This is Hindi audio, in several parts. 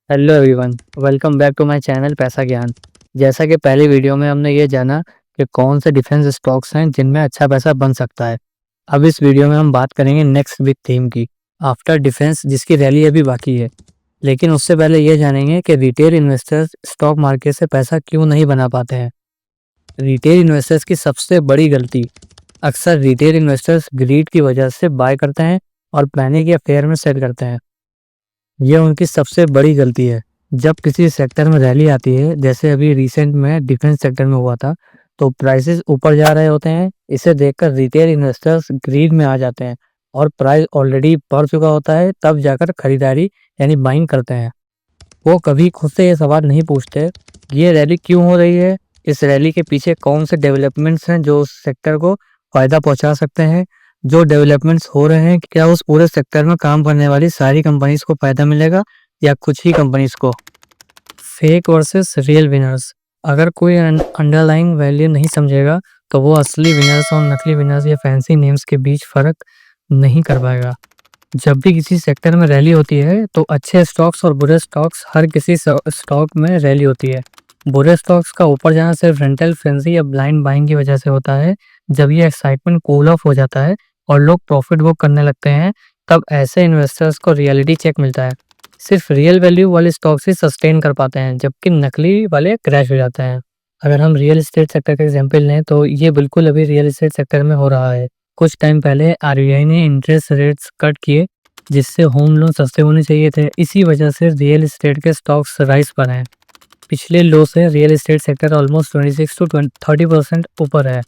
Hello everyone, welcome back to my channel Paisa Gyan. जैसा कि पहली वीडियो में हमने ये जाना कि कौन से डिफेंस स्टॉक्स हैं जिनमें अच्छा पैसा बन सकता है। अब इस वीडियो में हम बात करेंगे नेक्स्ट बिग थीम की, आफ्टर डिफेंस, जिसकी रैली अभी बाकी है। लेकिन उससे पहले ये जानेंगे कि रिटेल इन्वेस्टर्स स्टॉक मार्केट से पैसा क्यों नहीं बना पाते हैं। रिटेल इन्वेस्टर्स की सबसे बड़ी गलती, अक्सर रिटेल इन्वेस्टर्स ग्रीड की वजह से बाय करते हैं और पैनिक या फेयर में सेल करते हैं। यह उनकी सबसे बड़ी गलती है। जब किसी सेक्टर में रैली आती है, जैसे अभी रिसेंट में डिफेंस सेक्टर में हुआ था, तो प्राइसेस ऊपर जा रहे होते हैं। इसे देखकर रिटेल इन्वेस्टर्स ग्रीड में आ जाते हैं और प्राइस ऑलरेडी बढ़ चुका होता है, तब जाकर खरीदारी यानी बाइंग करते हैं। वो कभी खुद से ये सवाल नहीं पूछते, ये रैली क्यों हो रही है, इस रैली के पीछे कौन से डेवलपमेंट्स हैं जो उस सेक्टर को फ़ायदा पहुंचा सकते हैं। जो डेवलपमेंट्स हो रहे हैं, क्या उस पूरे सेक्टर में काम करने वाली सारी कंपनीज को फ़ायदा मिलेगा या कुछ ही कंपनीज को। Fake versus real winners. अगर कोई अंडरलाइंग वैल्यू नहीं समझेगा, तो वो असली विनर्स और नकली विनर्स या फैंसी नेम्स के बीच फ़र्क नहीं कर पाएगा। जब भी किसी सेक्टर में रैली होती है, तो अच्छे स्टॉक्स और बुरे स्टॉक्स, हर किसी स्टॉक में रैली होती है। बुरे स्टॉक्स का ऊपर जाना सिर्फ रेंटल फ्रेंजी या ब्लाइंड बाइंग की वजह से होता है। जब ये एक्साइटमेंट कूल ऑफ हो जाता है और लोग प्रॉफिट बुक करने लगते हैं, तब ऐसे इन्वेस्टर्स को रियलिटी चेक मिलता है। सिर्फ रियल वैल्यू वाले स्टॉक्स ही सस्टेन कर पाते हैं, जबकि नकली वाले क्रैश हो जाते हैं। अगर हम रियल एस्टेट सेक्टर का एग्जाम्पल लें, तो ये बिल्कुल अभी रियल एस्टेट सेक्टर में हो रहा है। कुछ टाइम पहले आरबीआई ने इंटरेस्ट रेट्स कट किए, जिससे होम लोन सस्ते होने चाहिए थे। इसी वजह से रियल एस्टेट के स्टॉक्स राइज पर हैं। पिछले लो से real estate sector almost 26 to 30% ऊपर है।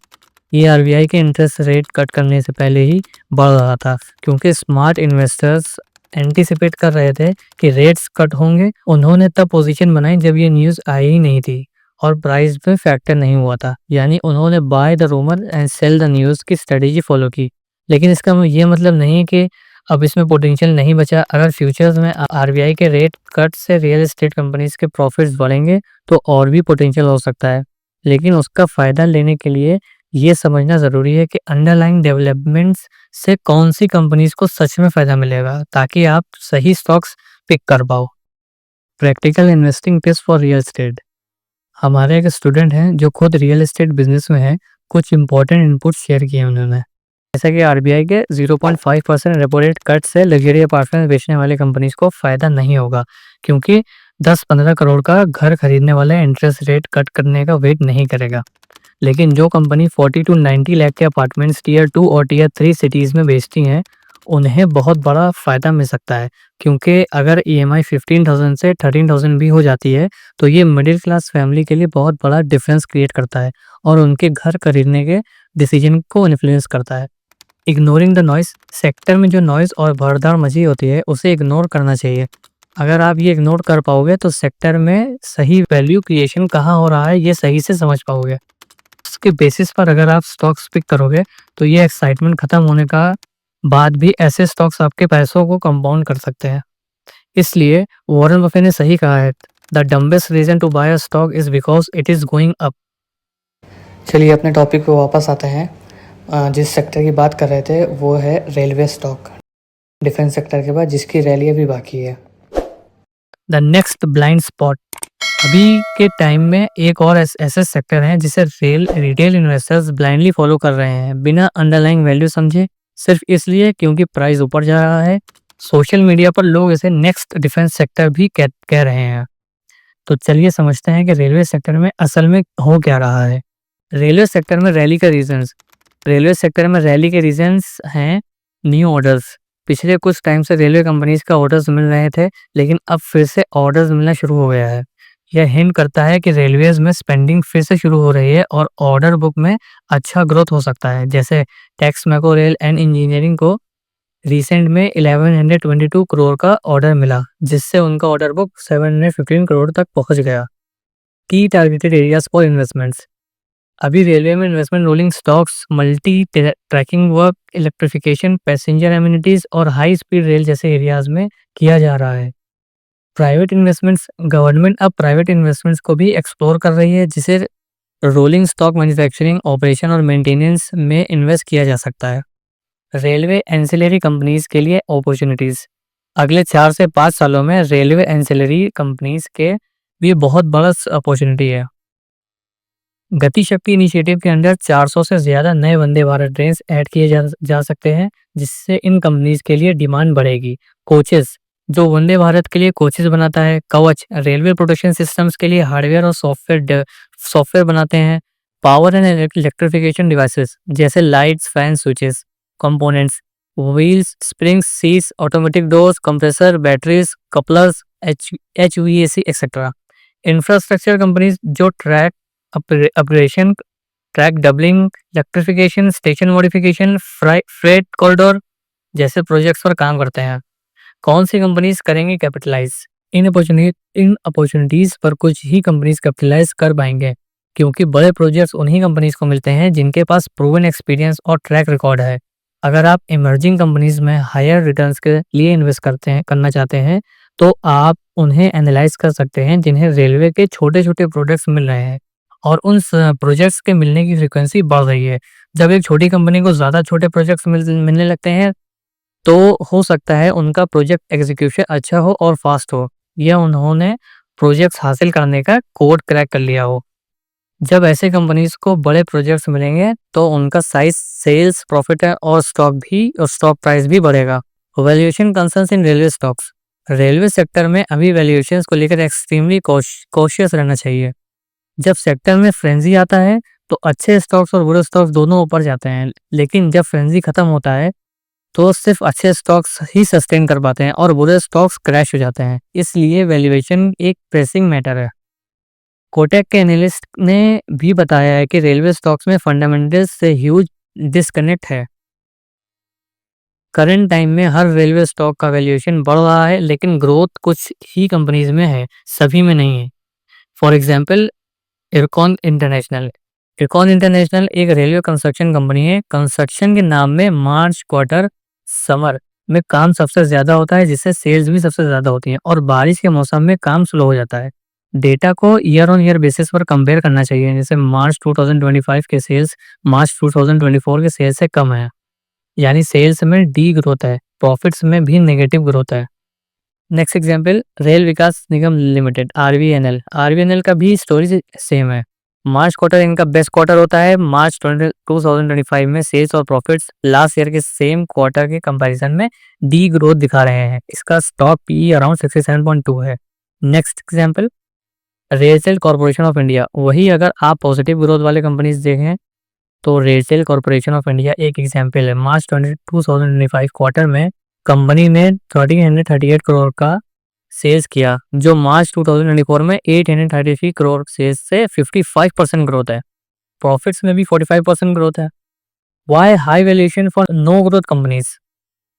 ये आरबीआई के इंटरेस्ट रेट कट करने से पहले ही बढ़ रहा था, क्योंकि स्मार्ट इन्वेस्टर्स एंटिसिपेट कर रहे थे कि रेट्स कट होंगे। उन्होंने तब पोजीशन बनाई जब ये न्यूज़ आई ही नहीं थी और प्राइस में फैक्टर नहीं हुआ था, यानी उन्होंने buy the rumour and sell the news की स्ट्रेटेजी फॉलो की। लेकिन इसका ये मतलब नहीं है कि अब इसमें पोटेंशियल नहीं बचा। अगर फ्यूचर्स में आरबीआई के रेट कट से रियल एस्टेट कंपनीज के प्रॉफिट्स बढ़ेंगे, तो और भी पोटेंशियल हो सकता है। लेकिन उसका फ़ायदा लेने के लिए ये समझना ज़रूरी है कि अंडरलाइंग डेवलपमेंट्स से कौन सी कंपनीज को सच में फ़ायदा मिलेगा, ताकि आप सही स्टॉक्स पिक कर पाओ। Practical investing tips for real estate. हमारे एक स्टूडेंट हैं जो खुद रियल एस्टेट बिजनेस में हैं। कुछ इंपॉर्टेंट इनपुट शेयर किए उन्होंने, जैसा कि आरबीआई के 0.5% रेपो रेट कट से लग्जरी अपार्टमेंट बेचने वाली कंपनीज को फायदा नहीं होगा, क्योंकि 10-15 करोड़ का घर खरीदने वाला इंटरेस्ट रेट कट करने का वेट नहीं करेगा। लेकिन जो कंपनी 40 टू 90 लाख के अपार्टमेंट्स टियर 2 और टियर 3 सिटीज़ में बेचती हैं, उन्हें बहुत बड़ा फ़ायदा मिल सकता है, क्योंकि अगर ईएमआई 15,000 से 13,000 भी हो जाती है, तो ये मिडिल क्लास फैमिली के लिए बहुत बड़ा डिफरेंस क्रिएट करता है और उनके घर खरीदने के डिसीजन को इन्फ्लुएंस करता है। Ignoring the noise. सेक्टर में जो नॉइज़ और भगदड़ मची होती है, उसे इग्नोर करना चाहिए। अगर आप ये इग्नोर कर पाओगे, तो सेक्टर में सही वैल्यू क्रिएशन कहाँ हो रहा है, ये सही से समझ पाओगे। उसके बेसिस पर अगर आप स्टॉक्स पिक करोगे, तो ये एक्साइटमेंट खत्म होने का बाद भी ऐसे स्टॉक्स आपके पैसों को कंपाउंड कर सकते हैं। इसलिए वॉरेन बफे ने सही कहा है, the dumbest reason to buy a stock is because it is going up. चलिए अपने टॉपिक पे वापस आते हैं। जिस सेक्टर की बात कर रहे थे वो है रेलवे स्टॉक, डिफेंस सेक्टर के बाद, जिसकी रैली अभी बाकी है। The next blind spot. अभी के टाइम में एक और ऐसे सेक्टर हैं जिसे रिटेल इन्वेस्टर्स ब्लाइंडली फॉलो कर रहे हैं, बिना अंडरलाइंग वैल्यू समझे, सिर्फ इसलिए क्योंकि प्राइस ऊपर जा रहा है। सोशल मीडिया पर लोग इसे नेक्स्ट डिफेंस सेक्टर भी कह रहे हैं। तो चलिए समझते हैं कि रेलवे सेक्टर में असल में हो क्या रहा है। रेलवे सेक्टर में रैली के रीजंस। रेलवे सेक्टर में रैली के रीजंस हैं न्यू ऑर्डर्स। पिछले कुछ टाइम से रेलवे कंपनीज का ऑर्डर्स मिल रहे थे, लेकिन अब फिर से ऑर्डर्स मिलना शुरू हो गया है। यह हिंट करता है कि रेलवेज में स्पेंडिंग फिर से शुरू हो रही है और ऑर्डर बुक में अच्छा ग्रोथ हो सकता है। जैसे टेक्स मैको रेल एंड इंजीनियरिंग को रिसेंट में 1122 करोड़ का ऑर्डर मिला, जिससे उनका ऑर्डर बुक 715 करोड़ तक पहुंच गया। की टारगेटेड एरियाज फॉर इन्वेस्टमेंट्स। अभी रेलवे में investment rolling stocks, multi tracking work, electrification, passenger amenities और हाई स्पीड रेल जैसे एरियाज में किया जा रहा है। Private investments. गवर्नमेंट अब प्राइवेट इन्वेस्टमेंट्स को भी एक्सप्लोर कर रही है, जिसे रोलिंग स्टॉक मैन्युफैक्चरिंग, ऑपरेशन और मेंटेनेंस में इन्वेस्ट किया जा सकता है। रेलवे एंसिलरी कंपनीज के लिए अपॉर्चुनिटीज़। अगले 4 से 5 सालों में रेलवे एंसिलरी कंपनीज के लिए बहुत बड़ा अपॉर्चुनिटी है। गति शक्ति इनिशिएटिव के अंडर 400 से ज़्यादा नए वंदे भारत ट्रेन ऐड किए जा सकते हैं, जिससे इन कंपनीज के लिए डिमांड बढ़ेगी। कोचेस, जो वंदे भारत के लिए कोचेस बनाता है। कवच, रेलवे प्रोटेक्शन सिस्टम्स के लिए हार्डवेयर और सॉफ्टवेयर बनाते हैं। पावर एंड इलेक्ट्रिफिकेशन डिवाइसेस जैसे lights, fan, switches, components, wheels, springs, seats, automatic doors, compressor, batteries, couplers, HVAC etcetera. Infrastructure companies जो upgradation, track doubling, electrification, station modification, freight corridor जैसे प्रोजेक्ट्स पर काम करते हैं। कौन सी कंपनीज करेंगी कैपिटलाइज? इन अपॉर्चुनिटीज पर कुछ ही कंपनीज कैपिटलाइज कर पाएंगे, क्योंकि बड़े प्रोजेक्ट्स उन्हीं कंपनीज को मिलते हैं जिनके पास प्रूवन एक्सपीरियंस और ट्रैक रिकॉर्ड है। अगर आप इमर्जिंग कंपनीज में हायर रिटर्न्स के लिए इन्वेस्ट करना चाहते हैं, तो आप उन्हें एनालाइज कर सकते हैं जिन्हें रेलवे के छोटे छोटे प्रोजेक्ट्स मिल रहे हैं और उन प्रोजेक्ट्स के मिलने की फ्रीक्वेंसी बढ़ रही है। जब एक छोटी कंपनी को ज़्यादा छोटे प्रोजेक्ट्स मिलने लगते हैं, तो हो सकता है उनका प्रोजेक्ट एग्जीक्यूशन अच्छा हो और फास्ट हो, या उन्होंने प्रोजेक्ट्स हासिल करने का कोड क्रैक कर लिया हो। जब ऐसे कंपनीज को बड़े प्रोजेक्ट्स मिलेंगे, तो उनका साइज, सेल्स, प्रॉफिट है और स्टॉक प्राइस भी बढ़ेगा। वैल्यूएशन कंसर्न्स इन रेलवे स्टॉक्स। रेलवे सेक्टर में अभी वैल्यूएशंस को लेकर एक्सट्रीमली कॉशियस रहना चाहिए। जब सेक्टर में फ्रेंजी आता है, तो अच्छे स्टॉक्स और बुरे स्टॉक्स दोनों ऊपर जाते हैं, लेकिन जब फ्रेंजी खत्म होता है, तो सिर्फ अच्छे स्टॉक्स ही सस्टेन कर पाते हैं और बुरे स्टॉक्स क्रैश हो जाते हैं। इसलिए वैल्यूएशन एक प्रेसिंग मैटर है। कोटक के एनालिस्ट ने भी बताया है कि रेलवे स्टॉक्स में फंडामेंटल्स से ह्यूज डिस्कनेक्ट है। करंट टाइम में हर रेलवे स्टॉक का वैल्यूएशन बढ़ रहा है, लेकिन ग्रोथ कुछ ही कंपनीज में है, सभी में नहीं है। For example, IRCON international. IRCON international एक रेलवे कंस्ट्रक्शन कंपनी है। कंस्ट्रक्शन के नाम में मार्च क्वार्टर, समर में काम सबसे ज्यादा होता है, जिससे सेल्स भी सबसे ज्यादा होती हैं, और बारिश के मौसम में काम स्लो हो जाता है। डेटा को ईयर ऑन ईयर बेसिस पर कंपेयर करना चाहिए, जैसे मार्च 2025 के सेल्स मार्च 2024 के सेल्स से कम है, यानी सेल्स में डी ग्रोथ है, प्रॉफिट्स में भी नेगेटिव ग्रोथ है। नेक्स्ट एग्जांपल, रेल विकास निगम लिमिटेड, आरवीएनएल। आरवीएनएल का भी स्टोरी सेम है। मार्च क्वार्टर इनका बेस्ट क्वार्टर होता है। मार्च 2025 में सेल्स और प्रॉफिट्स लास्ट ईयर के सेम क्वार्टर के कंपैरिजन में डी ग्रोथ दिखा रहे हैं। इसका स्टॉक पीई अराउंड 67.2 है। Next example, RailTel corporation of India. वही अगर आप पॉजिटिव ग्रोथ वाले कंपनीज देखें, तो रेलटेल कॉर्पोरेशन ऑफ इंडिया एक एग्जाम्पल है। मार्च 2025 क्वार्टर में कंपनी ने 1338 करोड़ का सेल्स किया, जो मार्च 2024 में 833 करोड़ सेल्स से 55% ग्रोथ है। प्रॉफिट्स में भी 45% ग्रोथ है। Why high valuation for no growth companies?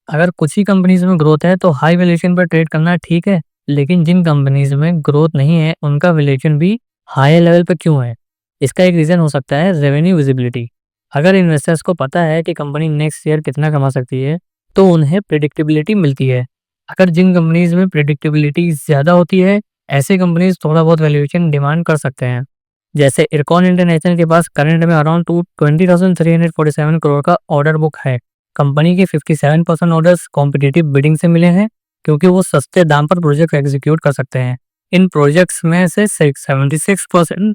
अगर कुछ ही कंपनीज में ग्रोथ है, तो हाई वैल्यूएशन पर ट्रेड करना ठीक है, लेकिन जिन कंपनीज में ग्रोथ नहीं है, उनका वैल्यूएशन भी हाई लेवल पर क्यों है? इसका एक रीजन हो सकता है रेवेन्यू विजिबिलिटी। अगर इन्वेस्टर्स को पता है कि कंपनी नेक्स्ट ईयर कितना कमा सकती है, तो उन्हें प्रिडिक्टेबिलिटी मिलती है। अगर जिन कंपनीज में प्रिडिक्टेबिलिटी ज़्यादा होती है, ऐसे कंपनीज थोड़ा बहुत वैल्यूएशन डिमांड कर सकते हैं। जैसे इरकॉन इंटरनेशनल के पास करंट में अराउंड 20,347 करोड़ का ऑर्डर बुक है। कंपनी के 57% ऑर्डर्स कॉम्पिटिटिव बिडिंग से मिले हैं, क्योंकि वो सस्ते दाम पर प्रोजेक्ट एग्जीक्यूट कर सकते हैं। इन प्रोजेक्ट्स में से 76%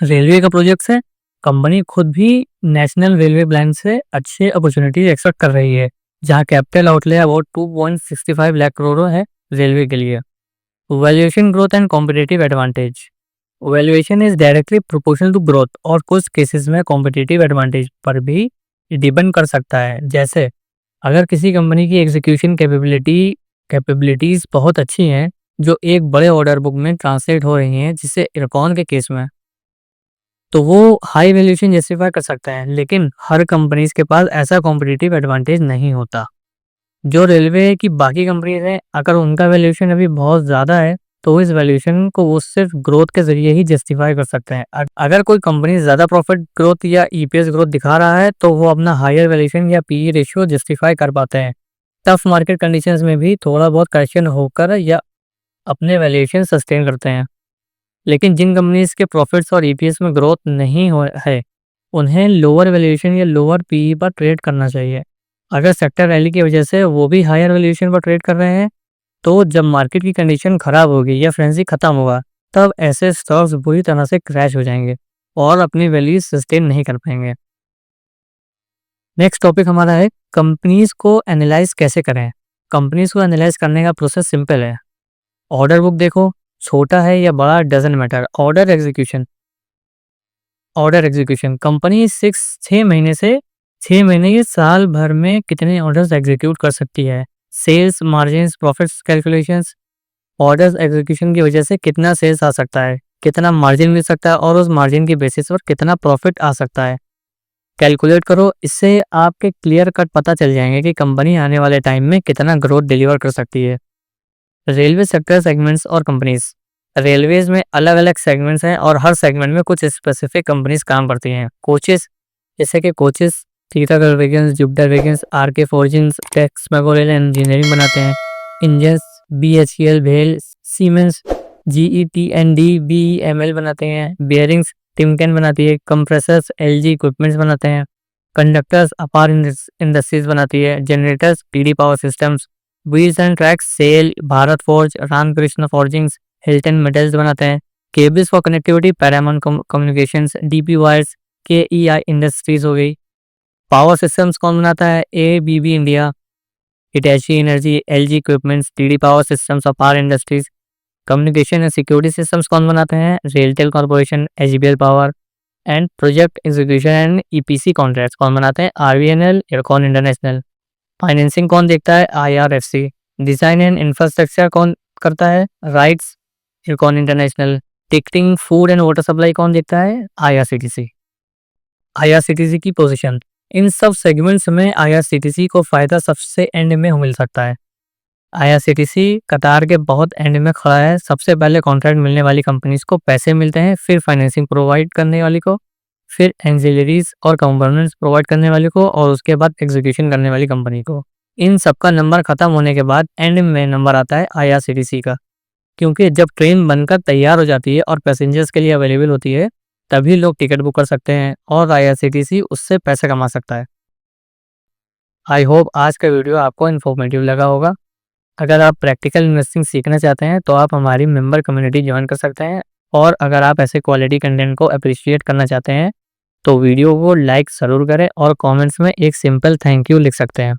रेलवे का प्रोजेक्ट्स है। कंपनी खुद भी नेशनल रेलवे प्लान से अच्छे अपॉर्चुनिटीज एक्सपेक्ट कर रही है, जहां capital outlay about 2.65 lakh crore है रेलवे के लिए। Valuation growth and competitive advantage. Valuation is directly proportional to growth, और कुछ केसेस में कॉम्पिटिटिव एडवांटेज पर भी डिपेंड कर सकता है। जैसे अगर किसी कंपनी की एग्जीक्यूशन कैपेबिलिटीज बहुत अच्छी हैं, जो एक बड़े ऑर्डर बुक में ट्रांसलेट हो रही हैं, जिससे इरकॉन के केस में, तो वो हाई वैल्यूएशन जस्टिफाई कर सकता है। लेकिन हर कंपनीज के पास ऐसा कॉम्पिटिटिव एडवांटेज नहीं होता। जो रेलवे की बाकी कंपनीज हैं, अगर उनका वैल्यूएशन अभी बहुत ज़्यादा है, तो इस वैल्यूएशन को वो सिर्फ ग्रोथ के जरिए ही जस्टिफाई कर सकते हैं। अगर कोई कंपनी ज़्यादा प्रॉफिट ग्रोथ या ईपीएस ग्रोथ दिखा रहा है, तो वो अपना हायर वैल्यूएशन या पीई रेशियो जस्टिफाई कर पाते हैं। टफ मार्केट कंडीशंस में भी थोड़ा बहुत करेक्शन होकर या अपने वैल्यूएशन सस्टेन करते हैं। लेकिन जिन कंपनीज के प्रॉफिट्स और ईपीएस में ग्रोथ नहीं है, उन्हें लोअर वैल्यूएशन या लोअर पीई पर ट्रेड करना चाहिए। अगर सेक्टर रैली की वजह से वो भी हायर वैल्यूएशन पर ट्रेड कर रहे हैं, तो जब मार्केट की कंडीशन खराब होगी या फ्रेंजी खत्म होगा, तब ऐसे स्टॉक्स बुरी तरह से क्रैश हो जाएंगे और अपनी वैल्यू सस्टेन नहीं कर पाएंगे। नेक्स्ट टॉपिक हमारा है कंपनीज को एनालाइज कैसे करें। कंपनीज को एनालाइज करने का प्रोसेस सिंपल है। ऑर्डर बुक देखो, छोटा है या बड़ा doesn't matter. Order execution company 6 महीने या साल भर में कितने ऑर्डर्स एग्जीक्यूट कर सकती है। Sales, margins, profits calculations. Orders execution की वजह से कितना सेल्स आ सकता है, कितना मार्जिन मिल सकता है और उस मार्जिन की बेसिस पर कितना प्रॉफिट आ सकता है, कैलकुलेट करो। इससे आपके क्लियर कट पता चल जाएंगे कि कंपनी आने वाले टाइम में कितना ग्रोथ डिलीवर कर सकती है। रेलवे सेक्टर सेगमेंट्स और कंपनीज। रेलवेज में अलग अलग सेगमेंट्स हैं और हर सेगमेंट में कुछ स्पेसिफिक कंपनीज काम करती हैं। कोचेस, जैसे कि coaches Titagarh wagons, Jupiter wagons, RK forgings, टेक्स मैगोरेल इंजीनियरिंग बनाते हैं। इंजन्स, बीएचईएल, भेल, सीमेंस, जीईटीएनडी, बीईएमएल बनाते हैं। बियरिंग्स, टिमकेन बनाती है। कंप्रेसर्स, एलजी इक्विपमेंट्स बनाते हैं। कंडक्टर्स, अपार इंडस्ट्रीज बनाती है। Generators, TD power systems. Wheels and tracks, SAIL, Bharat forge, Ramkrishna forgings, Hilton metals बनाते हैं। Cables for connectivity, Paramount communications, DP wires, KEI industries हो गई। पावर सिस्टम्स कौन बनाता है, ABB India, Hitachi energy, LG equipments, TD power systems, Apar industries. Communication and security systems कौन बनाते हैं, RailTel corporation, HBL power. And project execution and EPC contracts कौन बनाते हैं, आरवीएनएल, इरकॉन इंटरनेशनल। फाइनेंसिंग कौन देखता है, आईआरएफसी। डिजाइन एंड इंफ्रास्ट्रक्चर कौन करता है, rights, IRCON international. Ticketing, food and water supply कौन देखता है, आईआरसीटीसी। आईआरसीटीसी की पोजीशन, इन सब सेगमेंट्स में आईआरसीटीसी को फायदा सबसे एंड में मिल सकता है। आईआरसीटीसी कतार के बहुत एंड में खड़ा है। सबसे पहले कॉन्ट्रैक्ट मिलने वाली कंपनीज को पैसे मिलते हैं, फिर फाइनेंसिंग प्रोवाइड करने वाली को, फिर एंजिलरीज और कंपोनेंट्स प्रोवाइड करने वाली को, और उसके बाद एग्जीक्यूशन करने वाली कंपनी को। इन सबका नंबर खत्म होने के बाद एंड में नंबर आता है आईआरसीटीसी का, क्योंकि जब ट्रेन बनकर तैयार हो जाती है और पैसेंजर्स के लिए अवेलेबल होती है, तभी लोग टिकट बुक कर सकते हैं और आईआरसीटीसी उससे पैसे कमा सकता है। आई होप आज का वीडियो आपको इन्फॉर्मेटिव लगा होगा। अगर आप प्रैक्टिकल इन्वेस्टिंग सीखना चाहते हैं तो आप हमारी मेंबर कम्युनिटी ज्वाइन कर सकते हैं, और अगर आप ऐसे क्वालिटी कंटेंट को अप्रिशिएट करना चाहते हैं तो वीडियो को लाइक ज़रूर करें और कमेंट्स में एक सिंपल थैंक यू लिख सकते हैं।